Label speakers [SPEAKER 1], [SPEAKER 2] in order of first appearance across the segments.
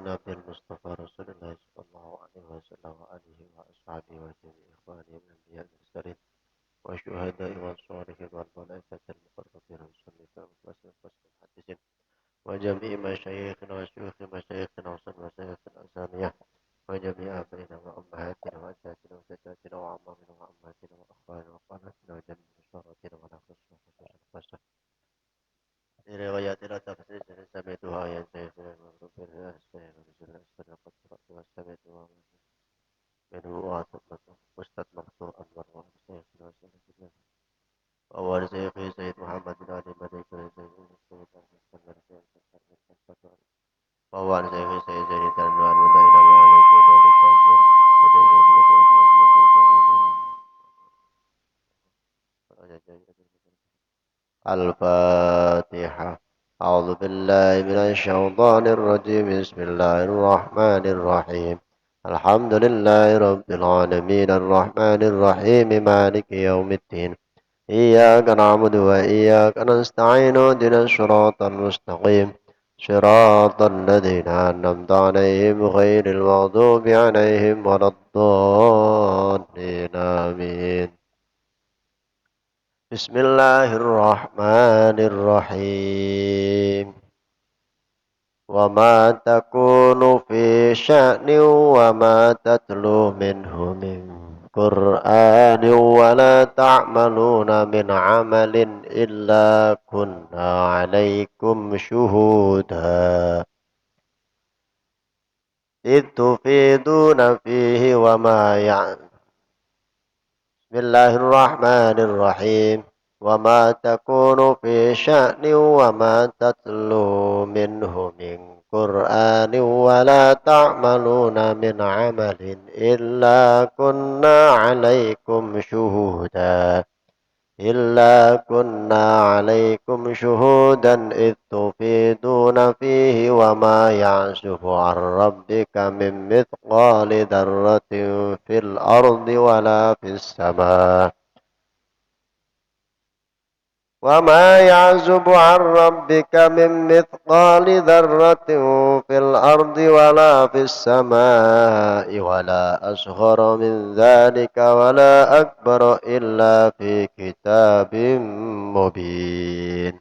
[SPEAKER 1] النبي المصطفى رسول الله صلى الله عليه وسلم وآله وأصحابه وجميع إخوانه من الأنبياء والمرسلين والشهداء والصالحين والملائكة المقربين والصالحين والمحدثين وجميع مشايخنا وشيوخ مشايخنا وصل مشايخ الأسامية وجميع آبائنا وأمهاتنا وأجدادنا وجداتنا وأعمامنا وأمهاتنا وأخواننا وأخواتنا وجميع مشاراتنا ولا خصوصا لروايات لا تفسير سمعتها يا شيخنا المغرب السيد ونزل السنة قد قرأت وسمعتها منه أستاذ مقصور أنور وشيخنا وسيدنا أول شيخي سيد محمد بن علي ملك سيد وأول شيخي سيد زين الأنوار ودائنا وآله في دار التأثير الفاتحة. أعوذ بالله من الشيطان الرجيم. بسم الله الرحمن الرحيم. الحمد لله رب العالمين الرحمن الرحيم مالك يوم الدين. إياك نعبد وإياك نستعين اهدنا الصراط المستقيم صراط الذين أنعمت عليهم غير المغضوب عليهم ولا الضالين آمين. بسم الله الرحمن الرحيم. وما تكون في شأن وما تتلو منه من قرآن ولا تعملون من عمل إلا كنا عليكم شهودا إذ تفيدون فيه بسم الله الرحمن الرحيم. وما تكون في شأن وما تتلو منه من قرآن ولا تعملون من عمل إلا كنا عليكم شهودا إذ تفيدون فيه وما يعزب عن ربك من مثقال ذرة في الأرض ولا في السماء وما يعزب عن ربك من مثقال ذرة في الأرض ولا في السماء ولا أصغر من ذلك ولا أكبر إلا في كتاب مبين.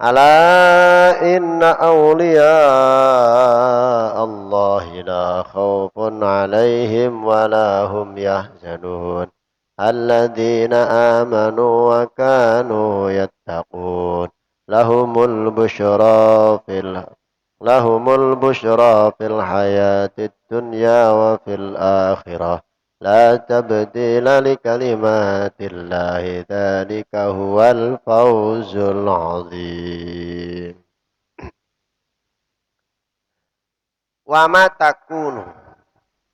[SPEAKER 1] ألا إن أولياء الله لا خوف عليهم ولا هم يحزنون الذين آمنوا وكانوا يتقون لهم البشرى في الحياة الدنيا وفي الآخرة لا تبديل لكلمات الله ذلك هو الفوز العظيم. Wa ma takunu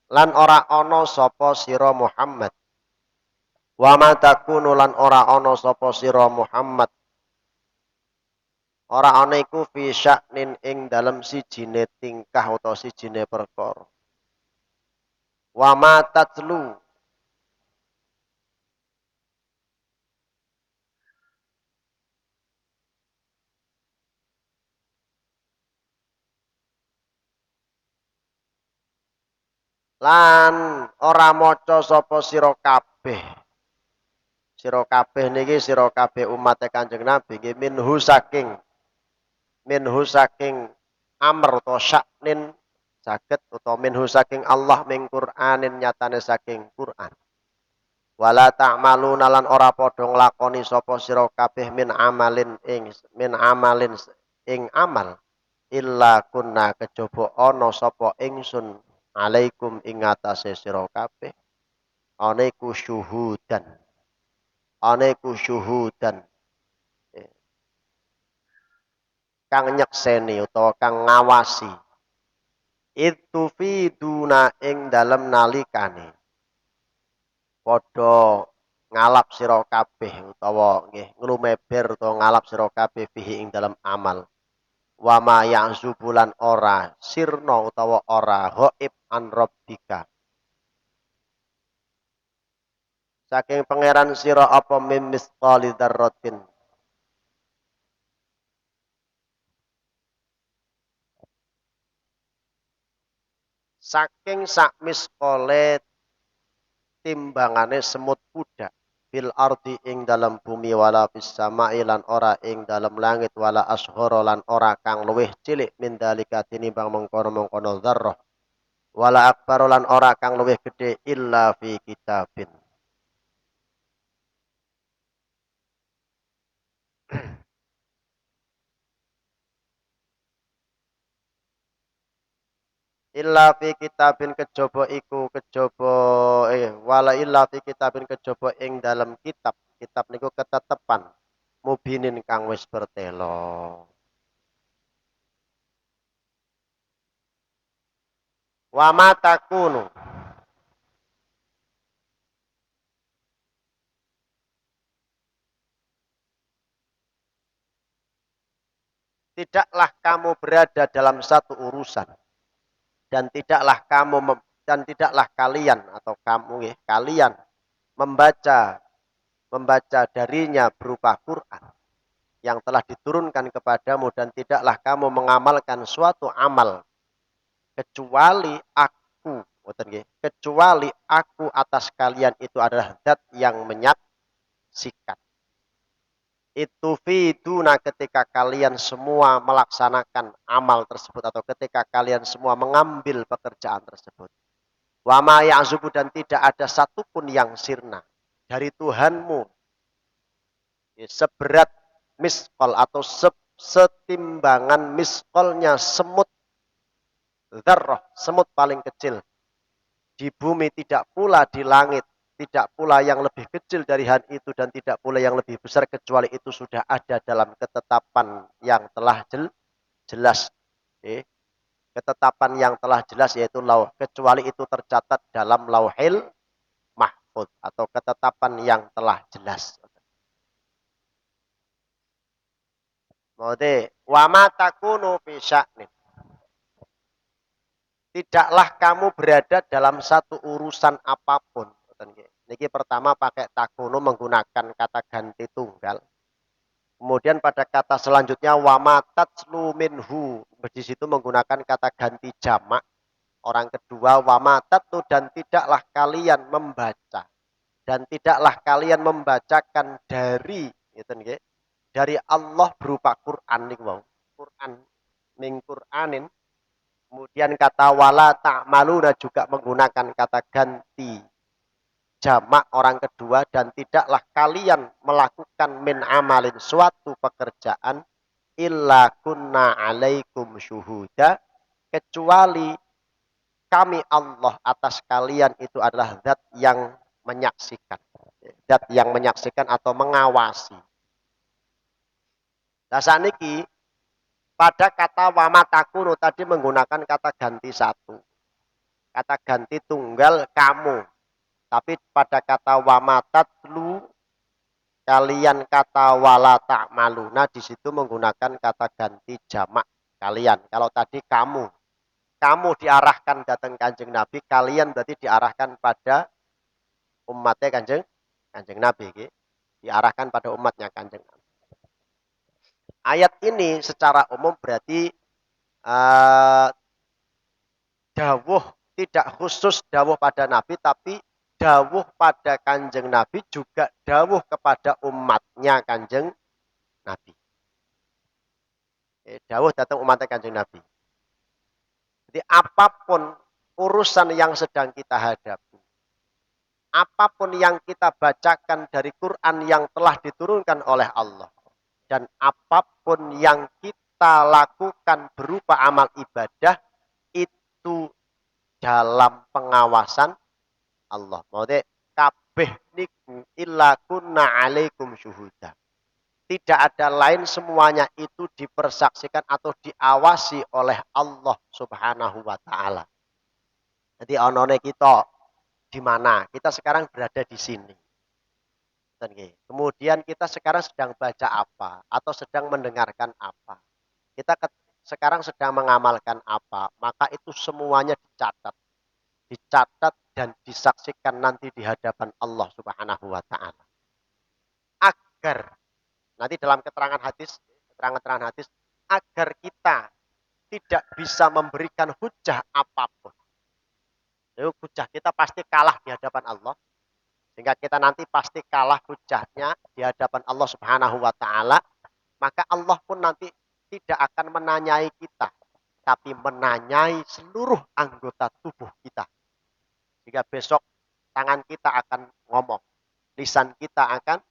[SPEAKER 1] lan ora ana sapa sira Muhammad. Wa ma takunu lan ora ana sapa sira Muhammad. Ora ana iku fi sya'nin ing dalem sijine tingkah utawa sijine perkara. Wa ma tatlu lan ora maca sapa sira kabeh. Sira kabeh niki sira kabeh umat Kanjeng Nabi nggih minhu saking amr utawa sya'nin saged utawa minhu saking Allah ming Qur'anin nyatane saking Qur'an. Wala ta'maluna lan ora padha nglakoni sapa sira kabeh min amalin ing amal illa kunna kejaba ana sapa ingsun alaikum ing atase sira kabeh ana iku syuhudan kang nyekseni utawa kang ngawasi itu fiduna ing dalem nalikane padha ngalap sira kabeh utawa nggih nglumeber utawa ngalap sira kabeh fihi ing dalem amal wa ma ya'zubulan ora sirna utawa ora ghaib an rabbika saking pangeran sira apa mim misqali dzarratin
[SPEAKER 2] saking sak miskole timbangane semut kuda fil ardi ing dalam bumi wala fis sama'i lan ora ing dalam langit wala ashara lan ora kang luwih cilik min dalika tinimbang mengkono-mengkono dzarrah wala akbar lan ora kang luwih gedhe illa fi kitabin. Illa fi kitabin kejaba iku kejaba wala illa fi kitabin kejaba ing dalam kitab. Kitab niku ketetepan mubinin kang wis bertelo. Wa ma takunu tidaklah kamu berada dalam satu urusan dan tidaklah kalian atau kamu ya kalian membaca darinya berupa Quran yang telah diturunkan kepadamu dan tidaklah kamu mengamalkan suatu amal kecuali aku kecuali aku atas kalian itu adalah zat yang menyaksikan. Itu fiduna ketika kalian semua melaksanakan amal tersebut atau ketika kalian semua mengambil pekerjaan tersebut. Wa ma ya'zubu dan tidak ada satupun yang sirna dari Tuhanmu seberat miskol atau setimbangan miskolnya semut dzarrah, semut paling kecil di bumi, tidak pula di langit, tidak pula yang lebih kecil dari hal itu dan tidak pula yang lebih besar kecuali itu sudah ada dalam ketetapan yang telah jelas. Ketetapan yang telah jelas yaitu lauh, kecuali itu tercatat dalam lauhil mahfud atau ketetapan yang telah jelas. Mode wa ma takunu fi sya'nin. Tidaklah kamu berada dalam satu urusan apapun. Niki pertama pakai takunu menggunakan kata ganti tunggal. Kemudian pada kata selanjutnya wama tatslu minhu. Di situ menggunakan kata ganti jamak. Orang kedua wama tatlu dan tidaklah kalian membaca. Dan tidaklah kalian membacakan dari Allah berupa Quran niku Quran min Quranin. Kemudian kata wala ta'maluna juga menggunakan kata ganti jamak orang kedua dan tidaklah kalian melakukan min amalin suatu pekerjaan illa kunna alaikum syuhuda kecuali kami Allah atas kalian itu adalah zat yang menyaksikan. Zat yang menyaksikan atau mengawasi. Nah saniki pada kata wamatakunu tadi menggunakan kata ganti satu. Kata ganti tunggal kamu. Tapi pada kata wamatatlu kalian kata wala ta'maluna di situ menggunakan kata ganti jamak kalian. Kalau tadi kamu. Kamu diarahkan datang Kanjeng Nabi, kalian berarti diarahkan pada umatnya Kanjeng Nabi. Diarahkan pada umatnya Kanjeng Nabi. Ayat ini secara umum berarti dawuh tidak khusus dawuh pada Nabi, tapi dawuh pada Kanjeng Nabi juga dawuh kepada umatnya Kanjeng Nabi. Dawuh datang umatnya Kanjeng Nabi. Jadi apapun urusan yang sedang kita hadapi, apapun yang kita bacakan dari Quran yang telah diturunkan oleh Allah, dan apapun yang kita lakukan berupa amal ibadah, itu dalam pengawasan Allah. Maksudnya, kabeh niku illa kunna alaikum syuhuda. Tidak ada lain semuanya itu dipersaksikan atau diawasi oleh Allah Subhanahu wa taala. Jadi onone kita di mana? Kita sekarang berada di sini. Kemudian kita sekarang sedang baca apa atau sedang mendengarkan apa. Kita sekarang sedang mengamalkan apa, maka itu semuanya dicatat dan disaksikan nanti di hadapan Allah Subhanahu wa taala. Agar nanti dalam keterangan hadis agar kita tidak bisa memberikan hujah apapun. Itu hujah kita pasti kalah di hadapan Allah. Sehingga kita nanti pasti kalah hujahnya di hadapan Allah Subhanahu wa taala, maka Allah pun nanti tidak akan menanyai kita, tapi menanyai seluruh anggota tubuh kita. Jika besok tangan kita akan ngomong, lisan kita akan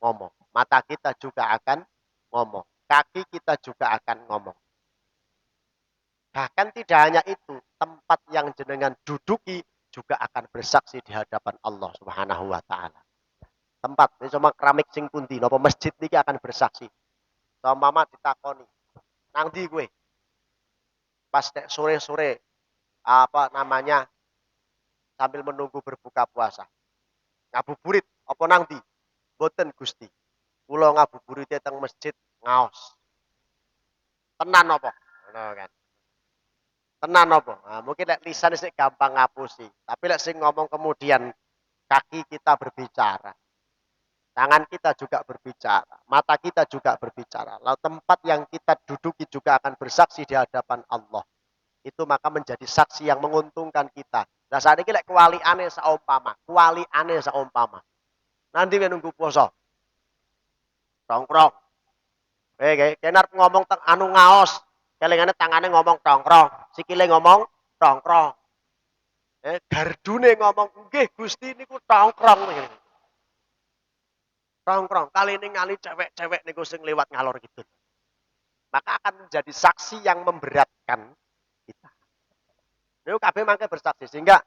[SPEAKER 2] ngomong, mata kita juga akan ngomong, kaki kita juga akan ngomong. Bahkan tidak hanya itu, tempat yang jenengan duduki juga akan bersaksi di hadapan Allah Subhanahu wa taala. Tempat ini cuma keramik sing pundi napa masjid niki akan bersaksi. Mama ditakoni, nang ndi kowe? Pas sore-sore apa namanya sambil menunggu berbuka puasa. Ngabuburit apa nang ndi? Mboten Gusti. Kula ngabuburite teng masjid ngaos. Tenan apa? Ngono kan. Tenan apa? Nah, mungkin lek lisan sih gampang ngapusi, tapi lek sing ngomong kemudian kaki kita berbicara, tangan kita juga berbicara, mata kita juga berbicara. Lalu tempat yang kita duduki juga akan bersaksi di hadapan Allah. Itu maka menjadi saksi yang menguntungkan kita. Nah saat ini lek kualiane saumpama. Nanti menunggu poso. Tongkrong. Kenar ngomong teng anu ngaos. Kelingane tangane ngomong tongkrong, sikile ngomong tongkrong. Gardune ngomong, nggih Gusti niku tongkrong. Tongkrong, kali ini ngali cewek-cewek niku sing lewat ngalor gitu. Maka akan menjadi saksi yang memberatkan kita. Niku kabeh mangke bersaksi sehingga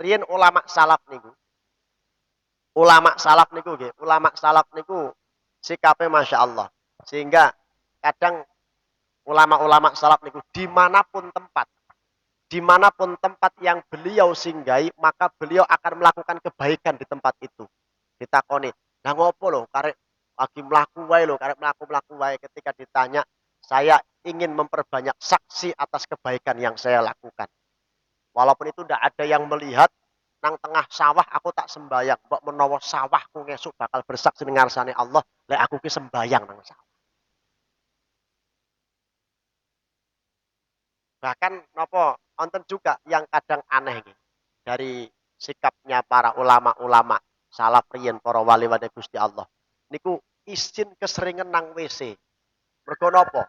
[SPEAKER 2] riyen ulama salaf niku sikape Masya Allah. Sehingga kadang ulama-ulama salaf niku dimanapun tempat yang beliau singgahi, maka beliau akan melakukan kebaikan di tempat itu. Ditakoni, nah ngopo loh, karek lagi melaku wae loh, karek melaku wae. Ketika ditanya, saya ingin memperbanyak saksi atas kebaikan yang saya lakukan. Walaupun itu tidak ada yang melihat, nang tengah sawah aku tak sembayang. Mbok menawa sawahku ngesuk bakal bersaksi ngarsane Allah, lek aku ki sembayang nang sawah. Bahkan nopo wonten juga yang kadang aneh nih, dari sikapnya para ulama-ulama salaf riyen para wali-wali Gusti Allah. Niku izin keseringan nang WC. Mergo napa?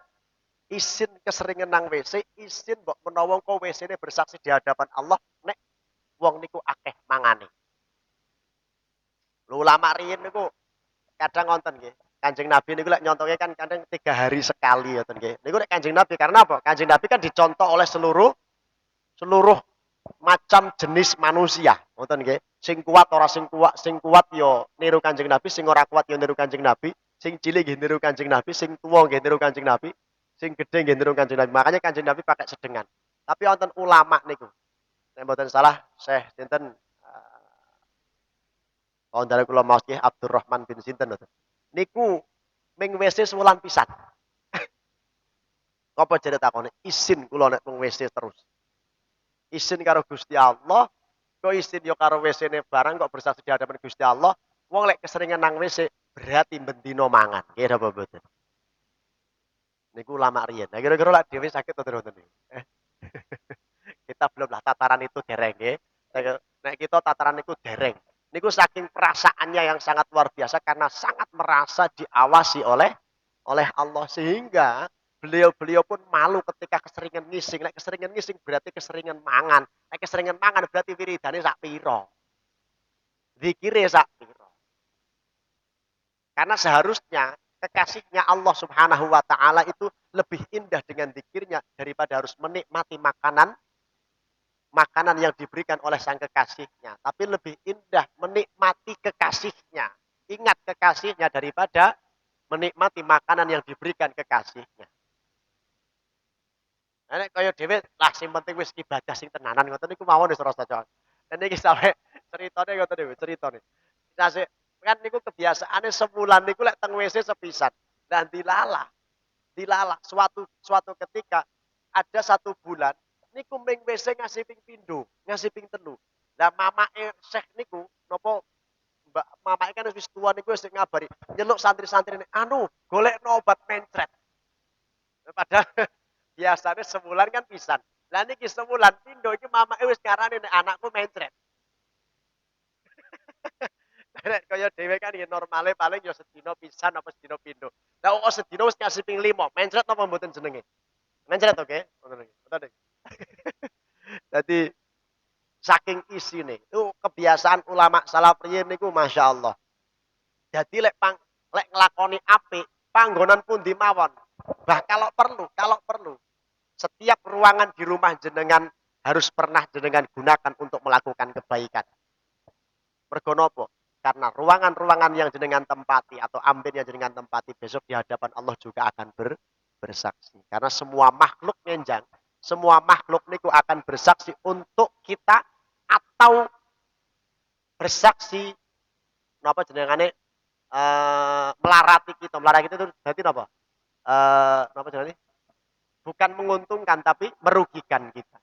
[SPEAKER 2] Izin keseringan nang WC, izin mbok menawa engko WC-ne bersaksi di hadapan Allah nek wong niku akeh mangane. Ulama riyen niku kadang ngonten nggih. Kanjeng Nabi niku lek nyontoke kan kadang 3 hari sekali ngoten nggih. Niku lek Kanjeng Nabi karena apa? Kanjeng Nabi kan dicontoh oleh seluruh macam jenis manusia. Ngoten nggih. Sing kuat ora sing kuat yo niru Kanjeng Nabi, sing ora kuat yo niru Kanjeng Nabi, sing cilik nggih niru Kanjeng Nabi, sing tuwa nggih niru Kanjeng Nabi, sing gedhe nggih niru Kanjeng Nabi. Makanya Kanjeng Nabi pakai sedengan. Tapi wonten ulama niku. Nek mboten salah Syekh sinten dari kula maos nggih Abdurrahman bin sinten ngoten. Niku ming WC sewulan pisan. Apa jare takone? Isin kula nek mung WC terus. Isin karo Gusti Allah, kok isin yo karo WC-ne barang kok bersaksi di hadapan Gusti Allah. Wong lek keseringan nang WC berarti bendino mangan. Nggih napa mboten? Niku ulama riyen. Nah kira-kira lek dhewe sakit to mboten niku. Kita belum lah tataran itu dereng nggih. Nek kita tataran itu dereng. Niku saking perasaannya yang sangat luar biasa karena sangat merasa diawasi oleh Allah sehingga beliau pun malu ketika keseringan ngising. Nek keseringan ngising berarti keseringan mangan. Nek keseringan mangan berarti wiridane sak piro. Zikire sak piro. Karena seharusnya kekasihnya Allah Subhanahu wa taala itu lebih indah dengan zikirnya daripada harus menikmati makanan yang diberikan oleh sang kekasihnya. Tapi lebih indah menikmati kekasihnya. Ingat kekasihnya daripada menikmati makanan yang diberikan kekasihnya. Nek kaya dhewe lah sing penting wis ibadah sing tenanan ngoten niku mawon wis rasa cocok. Dan iki sampe ceritane ngoten niku ceritane. Kasih kan niku kebiasaane sebulan niku lek teng WC sepisan. Dan dilalah suatu ketika ada 1 bulan niku ming WC ngasih ping pindho, ngasih ping telu. Lah mamake Syekh niku napa Mbak mamake kan wis tua niku wis ngabari, nyeluk santri-santri anu golekno obat mencret. Padahal biasanya sebulan kan pisan. Lah niki sebulan pindho iki mamake wis ngarani nek anakku mencret. Nek kaya dhewe kan ya normale paling ya sedina pisan apa sedina pindho. Lah kok sedina wis ngasih ping 5, mencret apa mboten jenenge? Mencret oke, ngoten iki. Ngoten iki. Dadi saking isine, itu kebiasaan ulama salaf riyin niku masyaallah. Jadi lek nglakoni apik, panggonan pundi mawon. Bah kalau perlu setiap ruangan di rumah jenengan harus pernah jenengan gunakan untuk melakukan kebaikan. Mergo napa? Karena ruangan-ruangan yang jenengan tempati atau amben yang jenengan tempati besok di hadapan Allah juga akan bersaksi. Karena semua makhluk ngenjang, semua makhluk niku akan bersaksi untuk kita atau bersaksi napa jenengane melarati kita. Melarati itu berarti napa? Napa jenenge? Bukan menguntungkan tapi merugikan kita.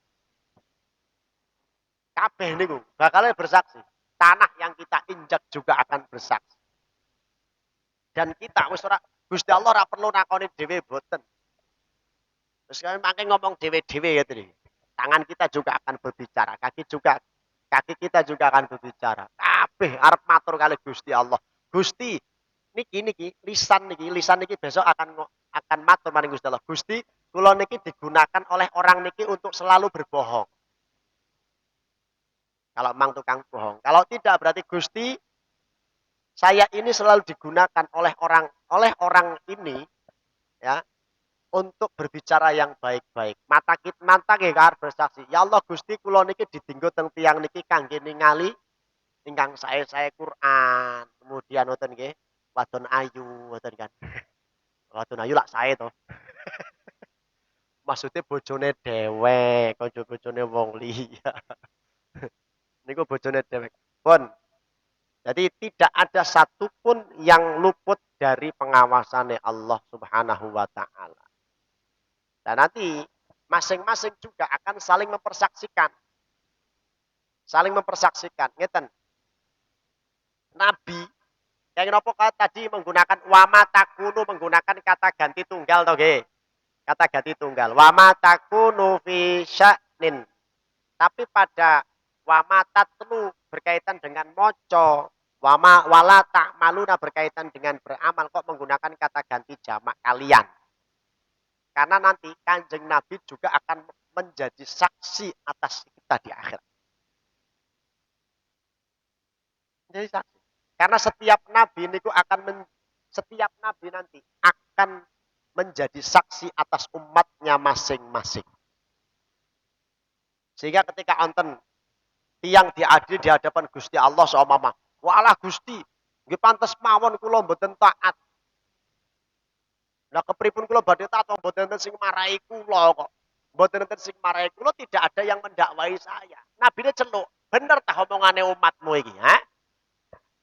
[SPEAKER 2] Kabeh niku bakal bersaksi. Tanah yang kita injak juga akan bersaksi. Dan kita wis ora Gusti Allah ora perlu nakoni dhewe boten. Terus kami makin ngomong dhewe-dhewe gitu nih. Tangan kita juga akan berbicara, kaki kita juga akan berbicara. Kabeh arep matur kali Gusti Allah. Gusti, niki lisan niki besok akan matur maring Gusti Allah. Gusti, kula niki digunakan oleh orang niki untuk selalu berbohong. Kalau memang tukang bohong. Kalau tidak berarti Gusti, saya ini selalu digunakan oleh orang ini ya untuk berbicara yang baik-baik. Mata nggih arep bersaksi. Ya Allah Gusti kula niki didinggo teng tiyang niki kangge ningali ingkang sae Quran. Kemudian wonten nggih wadon ayu wonten kan. Wadon ayu lak sae to. Maksudnya bojone dewek, kanca bojone wong liya. Niku bojone dewek. Pun. Jadi tidak ada satupun yang luput dari pengawasannya Allah Subhanahu wa taala. Dan nanti masing-masing juga akan saling mempersaksikan. Saling mempersaksikan. Ngeten. Nabi yang nopo tadi menggunakan wama takunu menggunakan kata ganti tunggal toh nggih. Kata ganti tunggal. Wama takunu fi sya'nin. Tapi pada wama tatlu berkaitan dengan moco, wala ta'maluna berkaitan dengan beramal kok menggunakan kata ganti jamak kalian. Karena nanti Kanjeng Nabi juga akan menjadi saksi atas kita di akhirat. Menjadi saksi. Karena setiap nabi niku setiap nabi nanti akan menjadi saksi atas umatnya masing-masing. Sehingga ketika onten tiang diadili di hadapan Gusti Allah seumpama, walah Gusti, nggih pantes mawon kula mboten taat. Lah kepripun kula badhe taat mboten enten sing marahi kula kok. Mboten enten sing marahi kula tidak ada yang mendakwai saya. Nabine celuk, bener tah omongane umatmu iki, ha?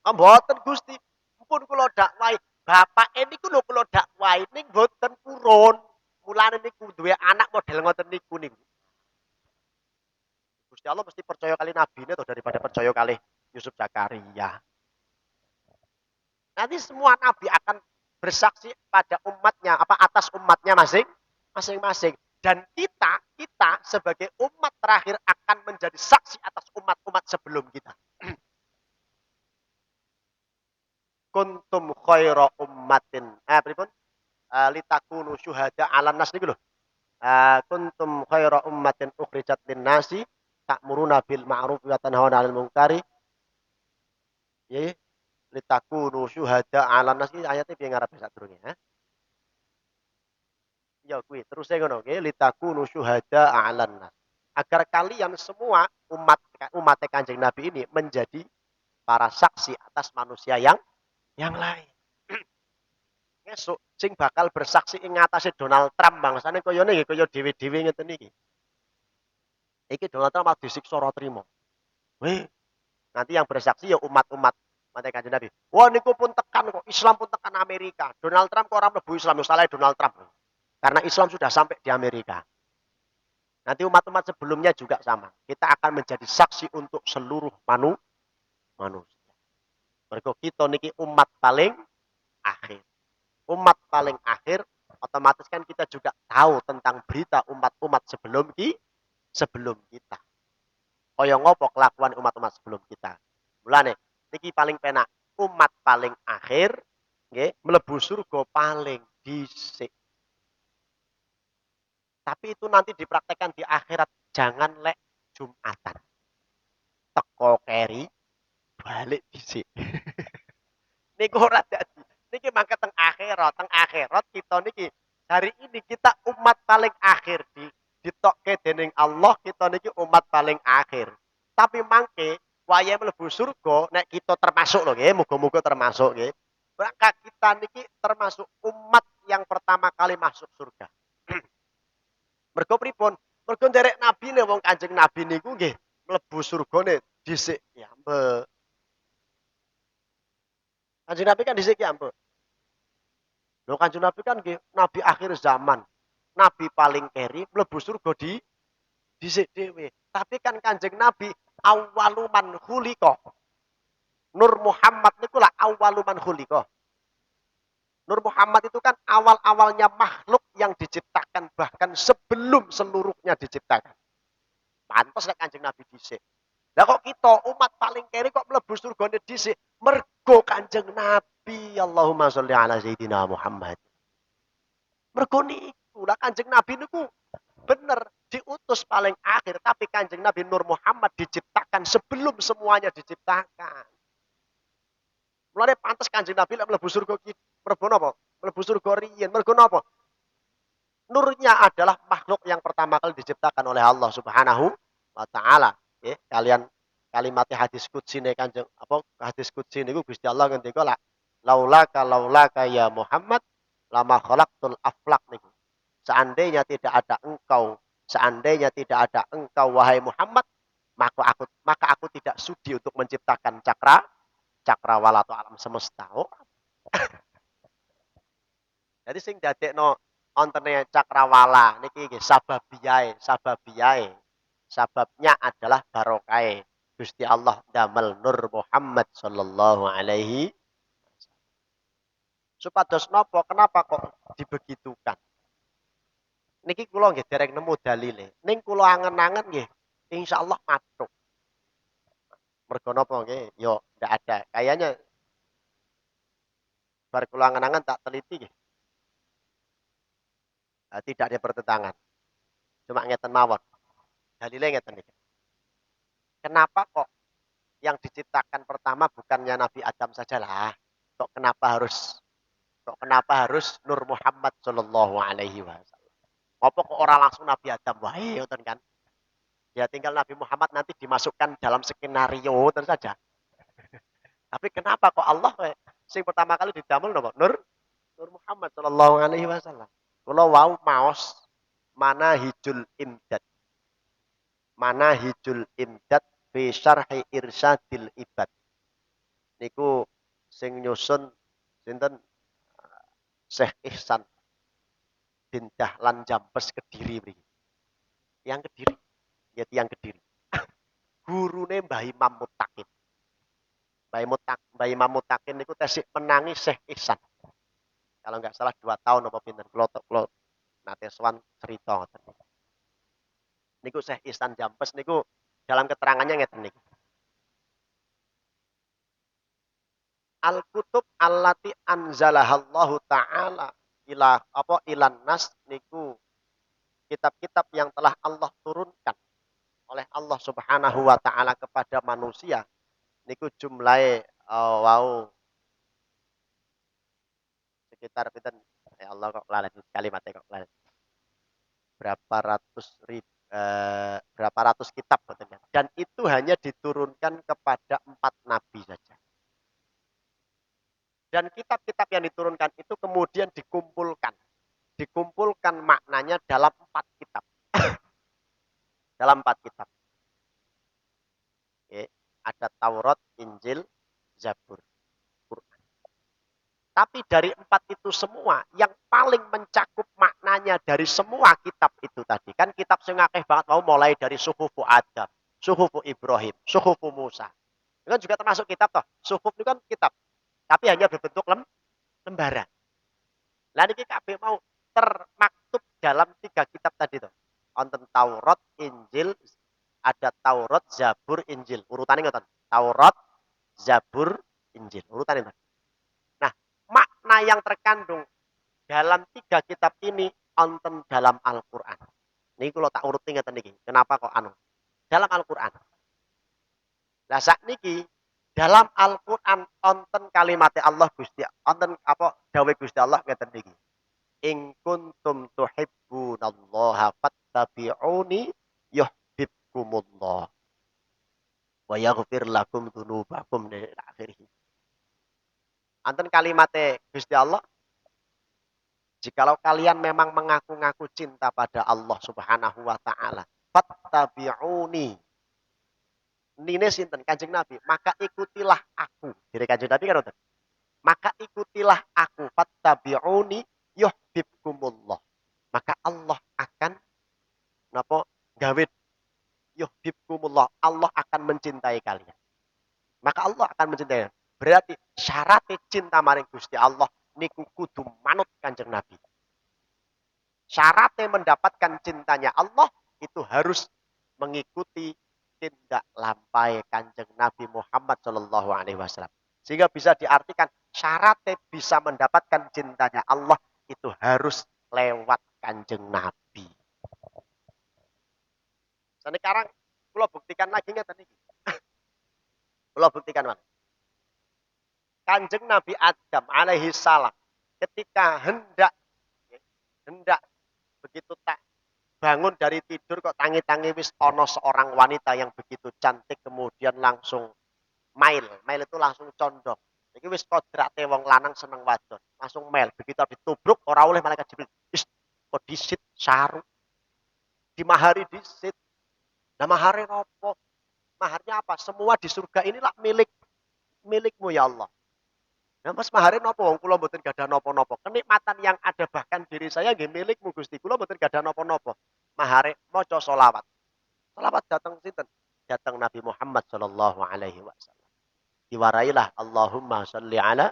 [SPEAKER 2] Mboten Gusti, pun kula dakwai. Bapak niku lho kula dakwai ning mboten purun. Mulane niku duwe anak model ngoten niku niku. Gusti Allah mesti percaya kali nabine toh daripada percaya kali Yusuf Zakaria. Nanti semua nabi akan bersaksi pada umatnya, atas umatnya masing-masing. Dan kita sebagai umat terakhir akan menjadi saksi atas umat-umat sebelum kita. Kuntum khaira ummatin. Pripun? Litakunu syuhada 'alan nas niku lho. Kuntum khaira ummatin ukhrijat lin-nasi ta'muruna bil ma'ruf wa tanhauna 'anil munkari. Nggih. Litakunu syuhada 'alan nas iki ayate piye ngarepe sadurunge, ha? Ya kuwi, terus ngono nggih, litakunu syuhada 'alan nas. Agar kalian semua umat Kanjeng Nabi ini menjadi para saksi atas manusia yang lain. Esuk sing bakal bersaksi ing ngatasé Donald Trump bangsane kaya niki kaya dhewe-dhewe ngeten iki. Iki Donald Trump disiksa ora trima. Weh, nanti yang bersaksi ya umat-umat Kanjeng Nabi. Wah niku pun tekan kok Islam pun tekan Amerika. Donald Trump kok ora mlebu Islam, salah Donald Trump. Karena Islam sudah sampai di Amerika. Nanti umat-umat sebelumnya juga sama. Kita akan menjadi saksi untuk seluruh manusia. Mergo kita niki umat paling akhir. Umat paling akhir, otomatis kan kita juga tahu tentang berita umat-umat sebelum sebelum kita. Kaya ngopo kelakuan umat-umat sebelum kita. Mulane niki paling penak, umat paling akhir nggih mlebu surga paling dhisik. Tapi itu nanti dipraktekkan di akhirat, jangan lek Jumatan. Teko keri balik dhisik. Niku ora dadi. Niki mangke teng akhirat kita niki hari ini kita umat paling akhir ditokke dening Allah, kita niki umat paling akhir. Tapi mangke wayahe mlebu surga nek kita termasuk lho nggih, muga-muga termasuk nggih. Maka kita niki termasuk umat yang pertama kali masuk surga. Mergo pripun? Mergo nderek nabine wong Kanjeng Nabi niku nggih mlebu surgane dhisik ya, Mbak. Kanjeng Nabi kan dhisik ya, Mbak. Lho Kanjeng Nabi kan nggih nabi akhir zaman. Nabi paling keri mlebu surga dhisik dhewe. Tapi kan Kanjeng Nabi awwaluman khuliqa. Nur Muhammad niku lah awwaluman khuliqa. Nur Muhammad itu kan awal-awalnya makhluk yang diciptakan bahkan sebelum seluruhnya diciptakan. Pantes lek Kanjeng Nabi dhisik. Lah kok kita umat paling keri kok mlebu surgane dhisik? Mergo Kanjeng Nabi. Allahumma sholli ala sayyidina Muhammad. Mergo niku lah Kanjeng Nabi niku bener diutus paling akhir, tapi Kanjeng Nabi Nur Muhammad diciptakan sebelum semuanya diciptakan. Mulane pantes Kanjeng Nabi lek mlebu surga ki mlebu napa? Mlebu surga riyen. Mergo napa? Nurnya adalah makhluk yang pertama kali diciptakan oleh Allah Subhanahu wa taala. Nggih, kalian kalimat hadis qudsi ne Kanjeng apa hadis qudsi niku Gusti Allah ngendika la laulaka ya Muhammad lama khalaqtul aflaq niku. Seandainya tidak ada engkau wahai Muhammad, maka aku tidak sudi untuk menciptakan cakrawala atau alam semesta. Oh. Jadi sing dadekno ontene cakrawala niki nggih sababiyae. Sababnya adalah barokai Gusti Allah damel Nur Muhammad sallallahu alaihi supados napa kenapa kok dibegitukan. Niki kula nggih dereng nemu dalile. Ning kula angen-angen nggih insyaallah matuk. Mergo napa nggih? Yo ndak ada. Kayaknya bar kula angen-angen tak teliti nggih. Tidak ada pertentangan. Cuma ngeten mawon. Dalile ngeten niki. Kenapa kok yang diciptakan pertama bukannya Nabi Adam sajalah? Kok kenapa harus Nur Muhammad sallallahu alaihi wasallam? Apa kok orang langsung Nabi Adam wae ngoten kan? Ya tinggal Nabi Muhammad nanti dimasukkan dalam skenario ngoten saja. Tapi kenapa kok Allah sing pertama kali didamel napa? Nur Muhammad sallallahu alaihi wasallam. Kula wau maos Manahijul Imdad. Manahijul Imdad fi syarhi irsyadil ibad. Niku sing nyusun sinten Syekh Ihsan bin Dahlan Jampes Kediri mriki. Yang Kediri, ya tiyang Kediri. Gurune Mbah Imam Mutakin. Mbah Imam Mutakin niku tesih menangi Syekh Ihsan. Kalau nggak salah 2 tahun apa pinten kula nate sowan cerita ngoten. Niku Syekh Ihsan Jampes niku dalam keterangannya ngeten niku. Al-kutub allati anzalahallahu taala ilan nas niku kitab-kitab yang telah Allah turunkan oleh Allah Subhanahu wa taala kepada manusia niku jumlahe wau sekitar pinten ya Allah kok lalen kalimatnya kok lalen berapa ratus kitab katanya. Dan itu hanya diturunkan kepada 4 nabi saja. Dan kitab-kitab yang diturunkan itu kemudian dikumpulkan maknanya dalam 4 kitab. Dalam 4 kitab. Oke. Ada Taurat, Injil, Zabur, Quran. Tapi dari 4 itu semua, yang paling mencakup maknanya dari semua kitab itu tadi. Kan kitab sing akeh banget mau mulai dari Suhufu Adam, Suhufu Ibrahim, Suhufu Musa. Itu kan juga termasuk kitab toh. Suhuf itu kan kitab. Tapi hanya berbentuk lembaran. Lah niki kabeh mau termaktub dalam 3 kitab tadi toh. Wonten Taurat, Injil, ada Taurat, Zabur, Injil. Urutannya ngoten. Taurat, Zabur, Injil. Urutannya ngoten. Nah, makna yang terkandung dalam 3 kitab ini wonten dalam Al-Qur'an. Niki kalau tak urut ngeten niki. Kenapa kok anu? Dalam Al-Qur'an. Lah sakniki dalam Al-Qur'an wonten kalimat Allah Gusti, wonten apa dawuh Gusti Allah ngeten niki. In kuntum tuhibbunallaha fattabi'uni yuhibbukumullah wa yaghfir lakum dzunubakum ila akhirih. Wonten kalimatnya Gusti Allah, jikalau kalian memang mengaku-ngaku cinta pada Allah Subhanahu wa taala, fattabi'uni. Nine sinten Kanjeng Nabi, maka ikutilah aku. Dari Kanjeng Nabi kan ngoten. Maka ikutilah aku, fattabi'uni yuhibbukumullah. Maka Allah akan napa gawe yuhibbukumullah. Allah akan mencintai kalian. Maka Allah akan mencintai. Berarti syarat cinta maring Gusti Allah niku kudu manut Kanjeng Nabi. Syaratnya mendapatkan cintanya Allah itu harus mengikuti tindak lampai Kanjeng Nabi Muhammad Shallallahu Alaihi Wasallam. Sehingga bisa diartikan syaratnya bisa mendapatkan cintanya Allah itu harus lewat Kanjeng Nabi. Sekarang kalau buktikan lagi nggak tadi? Kalau buktikan mana? Kanjeng Nabi Adam alaihi salam ketika hendak begitu tak bangun dari tidur kok tangi-tangi wis ono seorang wanita yang begitu cantik kemudian langsung mail itu langsung condong. Iki wis kodrate wong lanang seneng wadon, langsung mail begitu ditubruk ora oleh malaikat Jibril. Wis kok disit saru. Dimahari disit. Nah mahare nopo? Maharnya apa? Semua di surga inilah milikmu ya Allah. Nah mas maharin nopo wong kula mboten gadah nopo-nopo. Kenikmatan yang ada bahkan diri saya nggih milikmu Gusti. Kula mboten gadah nopo-nopo. Mahare maca selawat. Selawat datang sinten? Datang Nabi Muhammad sallallahu alaihi wasallam. Diwarailah Allahumma sholli ala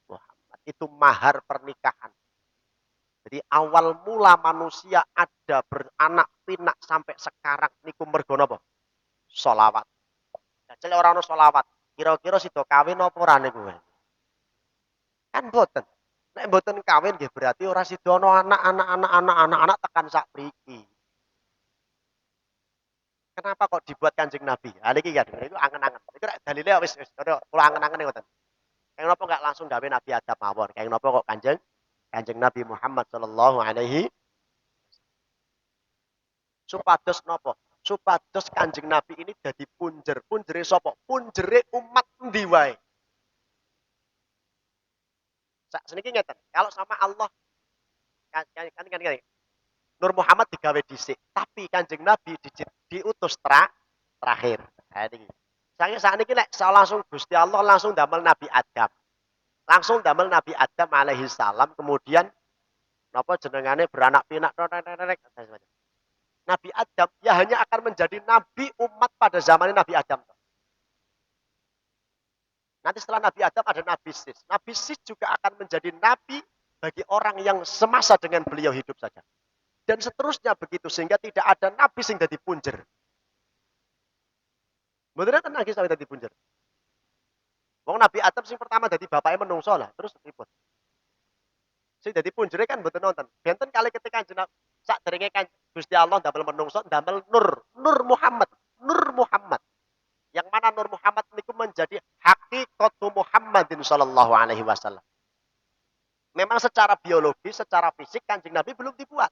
[SPEAKER 2] Muhammad. Itu mahar pernikahan. Jadi awal mula manusia ada beranak pinak sampai sekarang niku mergo napa? Selawat. Dajal ora ono selawat. Kira-kira sida kawin apa ora niku? Kan boten. Nek boten kawin nggih berarti ora sida ana anak-anak tekan sak mriki. Kenapa kok dibuat Kanjeng Nabi? Ha niki kan itu angen-angen. Iku nek dalile wis kula angen-angen ngoten. Kaya napa enggak langsung dawuh Nabi Adam mawon. Kaya napa kok Kanjeng Nabi Muhammad sallallahu alaihi supados napa? Supados Kanjeng Nabi ini dadi punjer. Punjere sapa? Punjere umat endi wae. Seniki ngeten, kalau sama Allah kan Nur Muhammad digawe dhisik, tapi Kanjeng Nabi diutus terakhir. Ha niki. Sakniki nek langsung Gusti Allah langsung damel Nabi Adam. Langsung damel Nabi Adam alaihi salam kemudian napa jenengane beranak pinak Nabi Adam ya hanya akan menjadi nabi umat pada zaman Nabi Adam. Nanti setelah Nabi Adam ada Nabi Sis. Nabi Sis juga akan menjadi nabi bagi orang yang semasa dengan beliau hidup saja. Dan seterusnya begitu sehingga tidak ada nabi sing dadi punjer. Bener kan lagi sampai dadi punjer. Wong Nabi Adam sing pertama dadi bapake menungso lah, terus ribut. Sing dadi punjere kan mboten nonton. Benten kali ketika jenab sak derenge kan Gusti Allah ndamel menungso, ndamel Nur Muhammad. Yang mana Nur Muhammad itu menjadi hakikatu Muhammadin sallallahu alaihi wasallam. Memang secara biologi, secara fisik Kanjeng Nabi belum dibuat.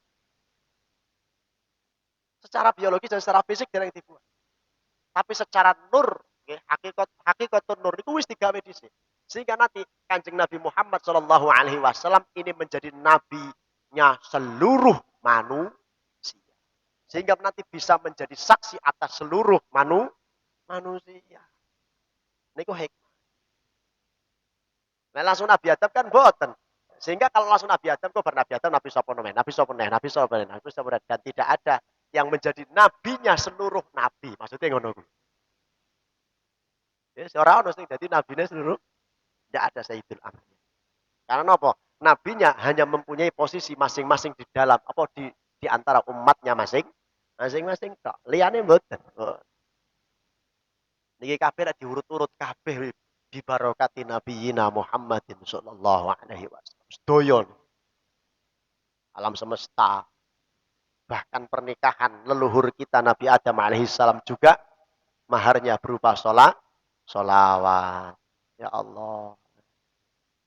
[SPEAKER 2] Secara biologi dan secara fisik dereng dibuat. Tapi secara nur, hakikatun nur itu wis digawe dhisik. Sehingga nanti Kanjeng Nabi Muhammad sallallahu alaihi wasallam ini menjadi nabinya seluruh manusia. Sehingga nanti bisa menjadi saksi atas seluruh manusia. Niku hikmah. Nah langsung Nabi Adam kan boten. Sehingga kalau langsung Nabi Adam kok bernabi Adam Nabi sapa dan tidak ada yang menjadi nabinya seluruh nabi. Maksudnya ngono kuwi. Ya ora ono sing dadi nabine seluruh tidak ada Sayyidul Anbiya. Karena apa? Nabinya hanya mempunyai posisi masing-masing di dalam di antara umatnya Masing-masing tok. Liyane mboten. Oh. Niki kabeh nek diurut-urut kabeh bi barokati nabiyina Muhammadin sallallahu alaihi wasallam. Sedaya alam semesta, bahkan pernikahan leluhur kita Nabi Adam alaihi salam juga maharnya berupa solawat. Ya Allah.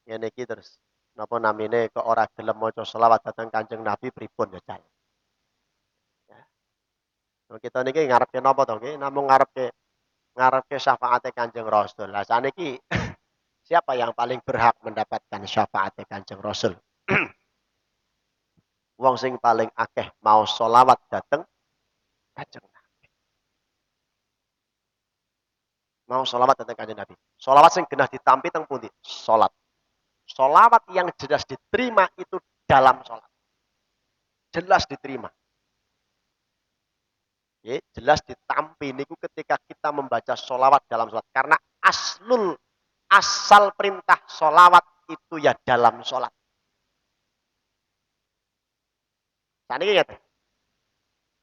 [SPEAKER 2] Ngene iki terus. Napa namine kok ora gelem maca selawat dhateng Kanjeng Nabi pripun ya, Cak? Ya. Nah, kita niki ngarepe napa to nggih? Namung ngarepe syafaate Kanjeng Rasul. Lah saniki siapa yang paling berhak mendapatkan syafaate Kanjeng Rasul? Wong sing paling akeh mau selawat dhateng Kanjeng Nabi. Mau selawat dhateng Kanjeng Nabi. Selawat sing genah ditampi teng pundi? Salat. Selawat yang jelas diterima itu dalam salat. Jelas diterima. Ya, jelas ditampi niku ketika kita membaca solawat dalam sholat. Karena asal perintah solawat itu ya dalam sholat. Saniki ngeten.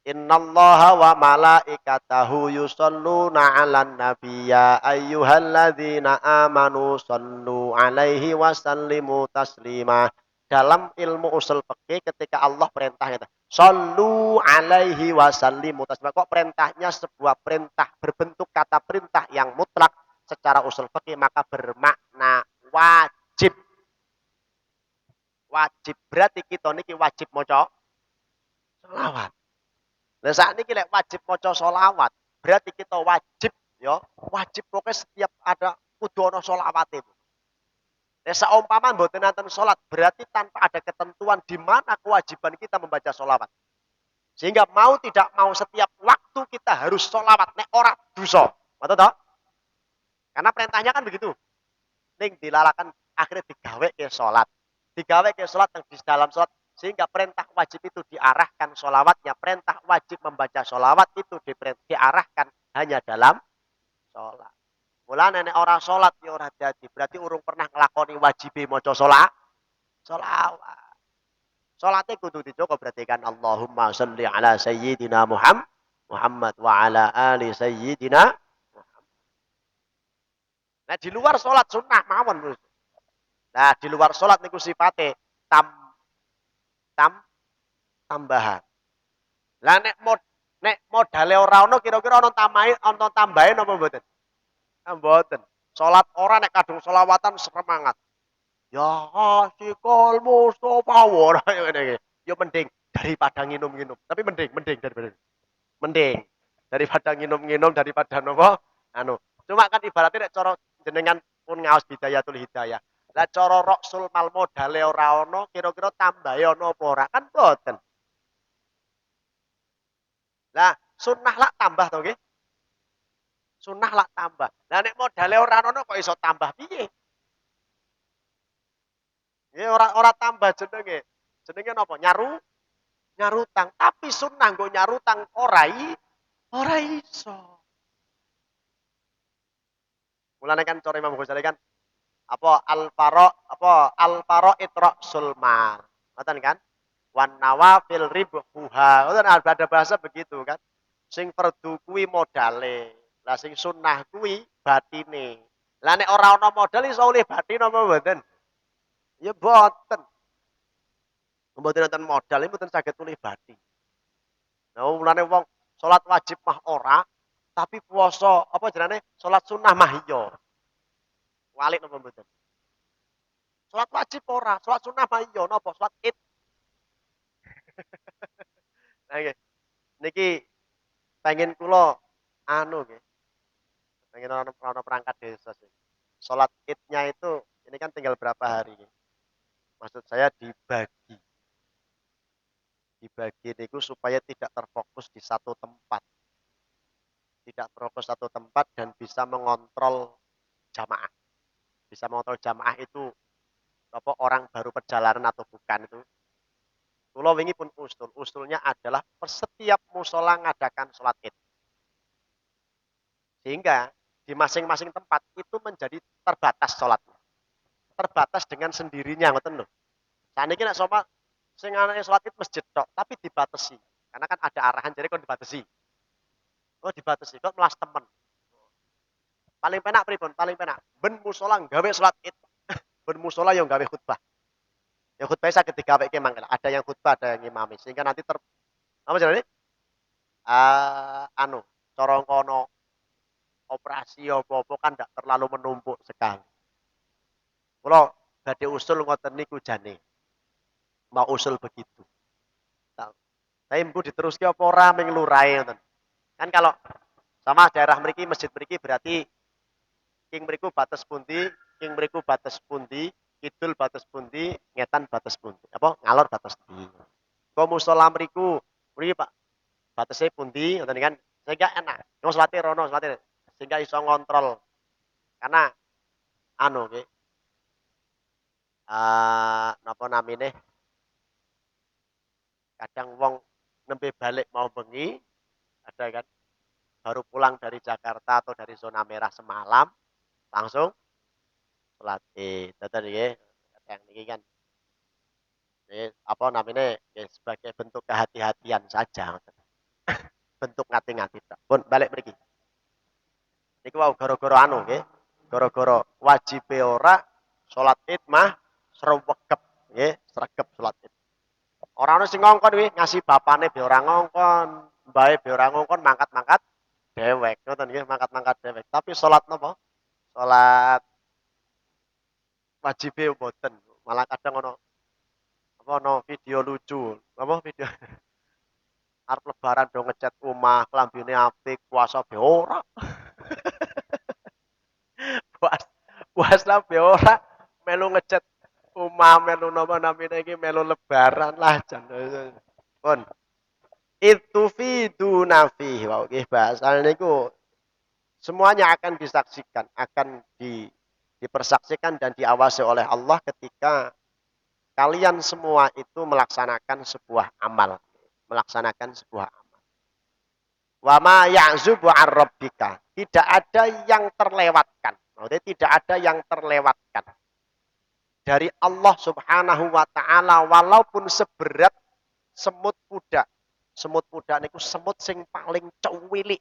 [SPEAKER 2] Innallaha wa malaikatahu yusholluna 'alan nabi ya ayyuhalladzina amanu shollu 'alaihi wa sallimu taslima. Dalam ilmu usul fikih ketika Allah perintah itu, shollu 'alaihi wa sallimu taslima. Kok perintahnya sebuah perintah berbentuk kata perintah yang mutlak secara usul fikih maka bermakna wajib. Wajib berarti kita niki wajib maca selawat. Nah saat ini lek wajib maca solawat, berarti kita wajib ya, wajib pokoknya setiap ada kudu ana solawate. Nah saumpama mboten nanten salat, berarti tanpa ada ketentuan di mana kewajiban kita membaca solawat. Sehingga mau tidak mau setiap waktu kita harus solawat, nek ora dosa. Betul toh? Karena perintahnya kan begitu. Ning dilalakan akhirnya digawe ke salat. Digawe ke salat yang di dalam salat sehingga perintah wajib itu diarahkan solawatnya. Perintah wajib membaca solawat itu diarahkan hanya dalam sholat. Mulane nek ora sholat ya ora dadi. Berarti urung pernah nglakoni wajibe maca solawat. Sholatnya kudu dijogo berarti kan Allahumma sholli ala sayyidina Muhammad wa ala ali sayyidina Muhammad. Nah di luar sholat sunnah mawon. Nah di luar sholat niku sifate tambahan. Lah nek modale ora ono kira-kira ono tambahe napa mboten? Mboten. Salat ora nek kadung selawatan semangat. Ya hasikal Mustofa ora ngene iki. Ya mending daripada nginum-nginum. Tapi mending daripada nginum-nginum daripada napa? Anu. Cuma kan ibaratnya nek cara jenengan pun ngaos bidayatul hidayah. Lah cara Rasul mal modale ora ono, kira-kira tambahe ono apa ora? Kan boten. Lah sunnah lak tambah to nggih? Sunnah lak tambah. Lah nek modale ora ono kok iso tambah piye? Nggih ora tambah jenenge. Jenenge napa? Nyarutang. Tapi sunnah nggo nyarutang ora iso. Mulane kan cara Imam Ghazali kan al-faro itra sulmal. Ngoten kan? Wan nawafil ribhuha. Ngoten ada bahasa begitu kan. Sing fardu kuwi modale. Lah sing sunnah kuwi batine. Lah nek ora ana modal iso oleh batin apa mboten? Ya boten. Mboten nonton modal mboten saged oleh batin. Nah mulane wong salat wajib mah ora, tapi puasa apa jenenge? Salat sunnah mah iya. Walik napa mboten? Salat wajib ora, salat sunnah mah iya napa? Salat Id. Nah nggih. Niki pengen kula anu nggih. Pengen ana perangkat desa sih. Salat Idnya itu ini kan tinggal berapa hari. Maksud saya dibagi. Dibagi itu supaya tidak terfokus di satu tempat. Tidak terfokus satu tempat dan bisa mengontrol jamaah. Bisa mengontrol jamaah itu apa orang baru perjalanan atau bukan itu. Kula wingi pun usul. Usulnya adalah setiap musola ngadakan sholat Id. Sehingga di masing-masing tempat itu menjadi terbatas sholatnya. Terbatas dengan sendirinya ngoten lho. Saniki nek soma sing anake sholat Id masjid tok, tapi dibatasi. Karena kan ada arahan jadi kok dibatasi. Oh dibatasi kok melas temen. Paling penak pripun? Paling penak. Ben musola gawe salat Id. Ben musola yang gawe khutbah. Ya khutbah saged digaweke mangkel. Ada yang khutbah, ada yang ngimami. Sehingga nanti apa jenenge? Anu, cara kono operasi apa-apa kan tidak terlalu menumpuk sekali. Kula badhe usul ngoten niku jane. Mau usul begitu. Nah, tapi mbu diteruske apa ora ming lurahe ngoten. Kan kalau sama daerah mriki masjid mriki berarti king mriku batas pundi, king mriku batas pundi, kidul batas pundi, ngetan batas pundi. Apa ngalor batas pundi. Kok musala mriku mriki Pak batasnya pundi ngoten kan sehingga enak. Wong salate rono salate sehingga iso ngontrol. Karena anu nggih napa namine kadang wong nembe balik mau bengi ada kan baru pulang dari Jakarta atau dari zona merah semalam langsung salat Id. Dadi nggih yang niki kan apa namanya sebagai bentuk kehati-hatian saja bentuk ngati-ngati pun balik mriki niku wau gara-gara anu nggih gara-gara wajibe ora salat Id mah srewegep nggih sregep salat Id. Ora ono sing ngongkon kuwi ngasih bapane be ora ngongkon, mbae be ora ngongkon mangkat-mangkat dewek ngoten nggih mangkat-mangkat dewek. Tapi salat napa? Salat wajibe mboten. Malah kadang ono apa ono video lucu. Apa video arep lebaran do ngecat omah, klambine apik, puasa be ora. Puas puasa be ora melu ngecat omah, melu napa namine iki melu lebaran lah jan. Pun itu fidu nafi wow nggih bahasa niku semuanya akan disaksikan akan dipersaksikan dan diawasi oleh Allah ketika kalian semua itu melaksanakan sebuah amal melaksanakan sebuah amal wa ma ya'zubu an rabbika tidak ada yang terlewatkan maksudnya tidak ada yang terlewatkan dari Allah Subhanahu wa taala walaupun seberat semut kuda. Semut kuda niku semut sing paling cuwilik.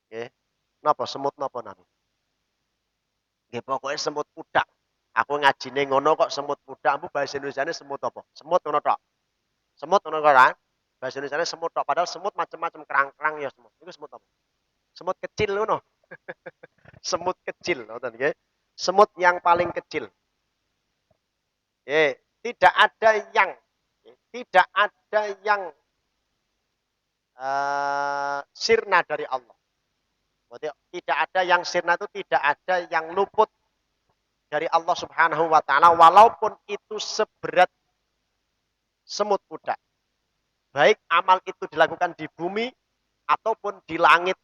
[SPEAKER 2] Nggih. Napa semut napa nami? Nggih pokoke semut kuda. Aku ngajine ngono kok semut kuda, ambu bahasa Indonesiane semut apa? Semut ngono tok. Semut ngono kan? Bahasa Indonesiane semut tok, padahal semut macam-macam kerang-kerang ya semut. Iku semut apa? Semut kecil ngono. Semut kecil ngoten nggih. Semut yang paling kecil. Tidak ada yang tidak ada yang sirna dari Allah. Tidak ada yang sirna itu tidak ada yang luput dari Allah Subhanahu wa taala walaupun itu seberat semut kuda. Baik amal itu dilakukan di bumi ataupun di langit.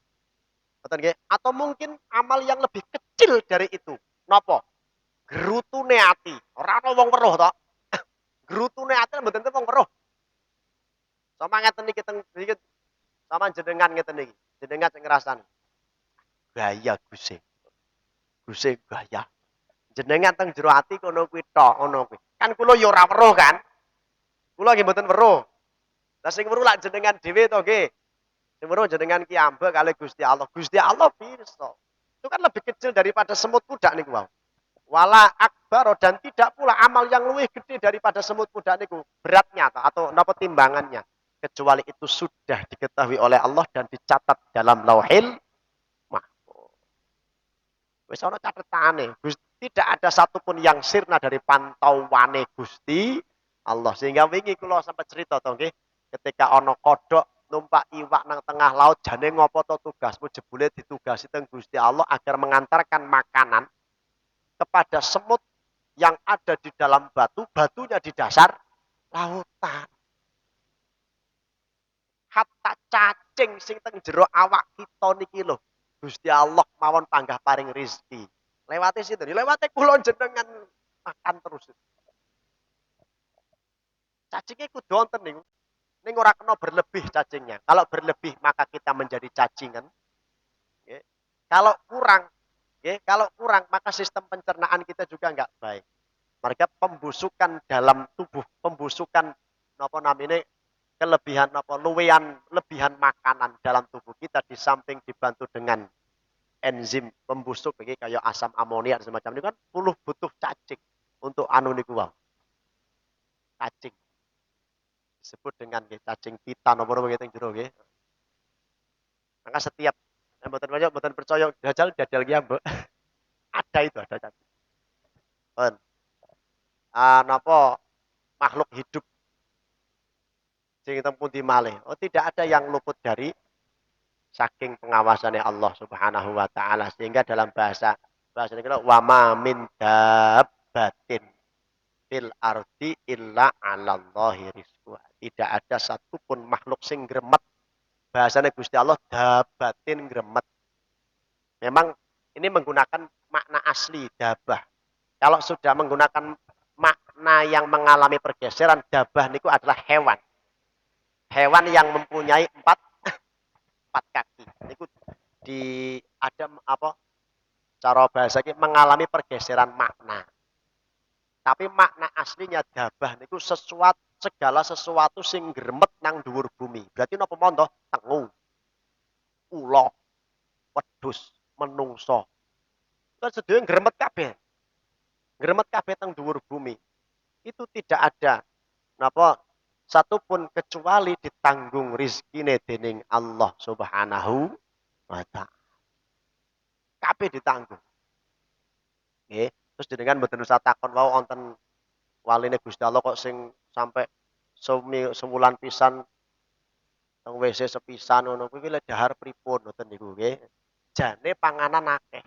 [SPEAKER 2] Atau mungkin amal yang lebih kecil dari itu. Napa? Gerutune ati. Ora ana wong weruh to. Gerutune ati mboten wong weruh. Sama ngeten iki teng sama jenengan ngeten iki. Jenengan sing ngrasani. Gaya Guse. Guse gaya. Jenengan teng jero ati kono kuwi tok, ngono kuwi. Kan kula ya ora weruh kan. Kula nggih mboten weruh. Lah sing weruh lak jenengan dhewe to nggih. Sing weruh jenengan ki ambek kali Gusti Allah. Gusti Allah pirsa. Itu kan lebih kecil daripada semut kuda niku wau. Wala akbar dan tidak pula amal yang lebih gede daripada semut kuda niku beratnya atau napa timbangannya kecuali itu sudah diketahui oleh Allah dan dicatat dalam Lauhil Mahfuz. Wis ana catetane. Tidak ada satupun yang sirna dari pantauane Gusti Allah. Sehingga wingi kula sampai cerita to nggih, ketika ana kodok numpak iwak nang tengah laut jane ngopo to tugasmu jebule ditugasi teng Gusti Allah agar mengantarkan makanan kepada semut yang ada di dalam batu, batunya di dasar lautan. Hatta cacing sing teng jero awak kita niki lho. Gusti Allah mawon panggah paring rizki. Lewati situ, lewati kula jenengan makan terus. Cacingnya kudu wonten niku. Ning ora kena berlebih cacingnya. Kalau berlebih maka kita menjadi cacingan. Kalau kurang, kalau kurang maka sistem pencernaan kita juga enggak baik. Mereka pembusukan dalam tubuh, pembusukan napa namine kelebihan apa lebihan makanan dalam tubuh kita di samping dibantu dengan enzim pembusuk iki kayak asam amonia semacam ini kan butuh cacing untuk anu niku wae. Cacing disebut dengan cacing pita nomor begitu yang jero nggih. Maka setiap mboten percaya dadal ki mbok. Ada itu ada cacing. Pun. Napa makhluk hidup sing pundi malih. Oh, tidak ada yang luput dari saking pengawasannya Allah Subhanahu wa taala sehingga dalam bahasa ini wa ma min dabbatin fil ardi illa 'alallahi rizquha. Tidak ada satupun makhluk sing gremet. Bahasanya Gusti Allah dabatin gremet. Memang ini menggunakan makna asli dabah. Kalau sudah menggunakan makna yang mengalami pergeseran, dabah niku adalah hewan. Hewan yang mempunyai empat kaki. Niku di ada apa cara bahasa ini mengalami pergeseran makna. Tapi makna aslinya dabah niku segala sesuatu sing gremet nang dhuwur bumi. Berarti napa mondo? Tengu, ula, wedhus, menungso. Kan sedaya gremet kabeh. Gremet kabeh teng dhuwur bumi. Itu tidak ada napa satupun kecuali ditanggung rizkine dening Allah Subhanahu wa taala. Kabeh ditanggung. Nggih. Terus jenengan mboten usah takon wae wonten waline Gusti Allah kok sing sampai sewulan pisan teng WC sepisan ngono kuwi lek dahar pripun ngoten niku nggih. Jane panganan akeh.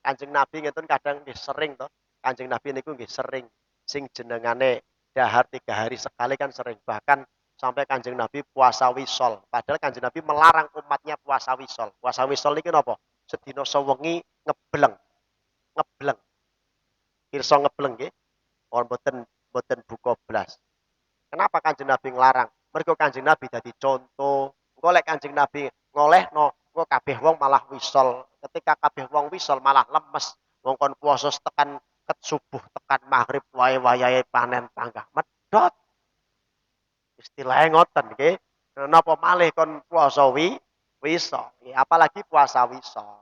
[SPEAKER 2] Kanjeng Nabi ngeten kadang nggih sering to. Kanjeng Nabi niku nggih sering sing jenengane dahar 3 hari sekali kan sering. Bahkan sampai Kanjeng Nabi puasa wisol. Padahal Kanjeng Nabi melarang umatnya puasa wisol. Puasa wisol niki napa? Sedina sewengi ngebleng. Ngebleng. Pirsa ngebleng nggih. Mohon boten buka blas. Kenapa Kanjeng Nabi nglarang? Mergo Kanjeng Nabi dadi contoh. Engko lek Kanjeng Nabi ngolehno, engko kabeh wong malah wisol. Ketika kabeh wong wisol malah lemes. Wong kon puasa tekan ket subuh tekan maghrib wayahe panen panggah medhot. Istilahnya ngoten nggih. Napa malih kon puasa wisol. Apalagi puasa wisol.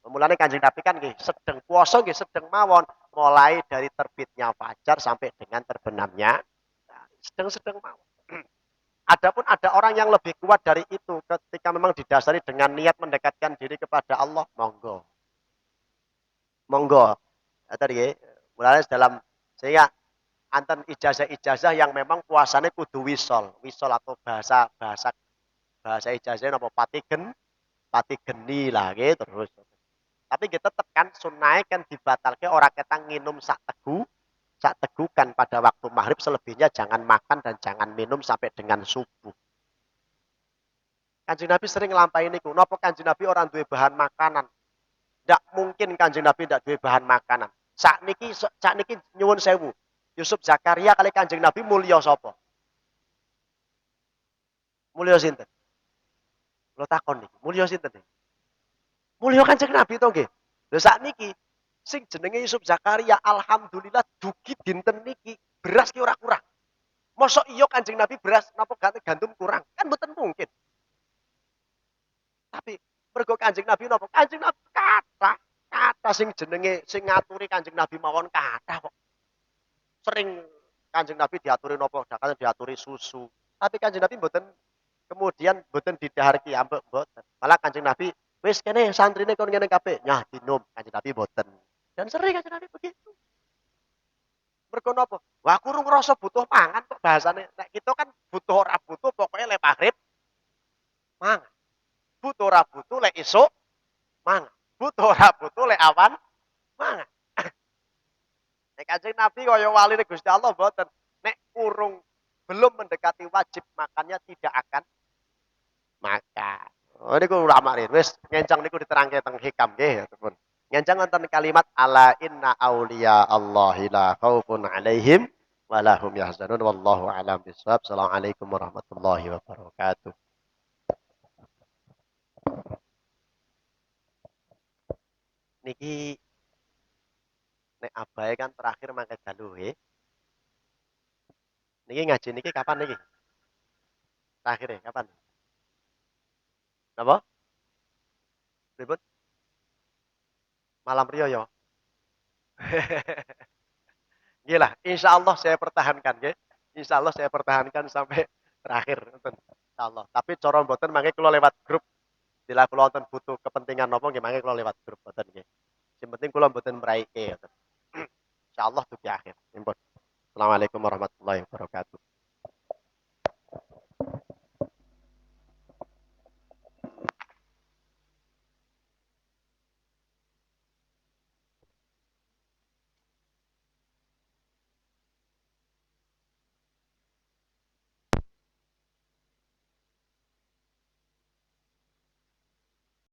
[SPEAKER 2] Mulane Kanjeng Nabi kan nggih sedeng puasa nggih sedeng mawon mulai dari terbitnya fajar sampai dengan terbenamnya sedang mau. Adapun ada orang yang lebih kuat dari itu ketika memang didasari dengan niat mendekatkan diri kepada Allah, monggo. Monggo. Tadi ya, mulai dalam sehingga anten ijazah-ijazah yang memang puasanya kudu wisol. Wisol atau bahasa ijazahnya apa patigeni lah gitu terus. Tapi kita tekan sunai kan dibatalkan orang kita nginum sak tegukan pada waktu maghrib, selebihnya jangan makan dan jangan minum sampai dengan subuh. Kanjeng Nabi sering nglampahi niku. Napa Kanjeng Nabi orang duwe bahan makanan? Tidak mungkin Kanjeng Nabi tidak duwe bahan makanan. Sakniki nyuwun sewu. Yusuf Zakaria kali Kanjeng Nabi mulya sapa? Mulya sinten? Lo takon niki, mulya sinten? Mulya Kanjeng Nabi to nggih. Lho sakniki sing jenenge Yusuf Zakaria alhamdulillah dugi dinten niki beras ki ora kurang. Mosok iya Kanjeng Nabi beras napa gandum kurang? Kan mboten mungkin. Tapi mergo Kanjeng Nabi napa? Kanjeng Nabi kata sing jenenge sing ngaturi Kanjeng Nabi mawon kathah kok. Sering Kanjeng Nabi diaturi napa? Kadang diaturi susu. Tapi Kanjeng Nabi mboten didhahar ki ambek mboten. Malah Kanjeng Nabi wis kene santrine kon ngene kabeh, nyah dinum. Kanjeng Nabi mboten. Dan sering Kanjeng Nabi begitu. Mergo napa? Wah aku ngrasa butuh pangan kok bahasane. Nek kita kan butuh ora butuh pokoknya lek maghrib mangan. Butuh ora butuh lek esuk mangan. Butuh ora butuh lek awan mangan. Nek Kanjeng Nabi kaya waline Gusti Allah mboten. Nek urung belum mendekati wajib makannya tidak akan makan. Oh niku ulama wis ngencang niku diterangke teng hikam nggih teman. Ngencang wonten kalimat ala inna auliya Allahi la khaufun alaihim wa lahum yahzanun wallahu a'lam bissawab. Assalamualaikum warahmatullahi wabarakatuh. Niki nek abahe kan terakhir mangke dalu nggih. Niki ngaji niki kapan niki? Terakhir kapan? Napa? Ribut? Malam Rio ya. Nggih lah, insyaallah saya pertahankan nggih. Insyaallah saya pertahankan sampai terakhir ngoten. Insyaallah. Tapi cara mboten mangke kula lewat grup. Bila kula wonten butuh kepentingan napa nggih mangke kula lewat grup mboten nggih. Sing penting kula mboten mraike ngoten. Insyaallah dugi akhir. Nggih. Assalamualaikum warahmatullahi wabarakatuh.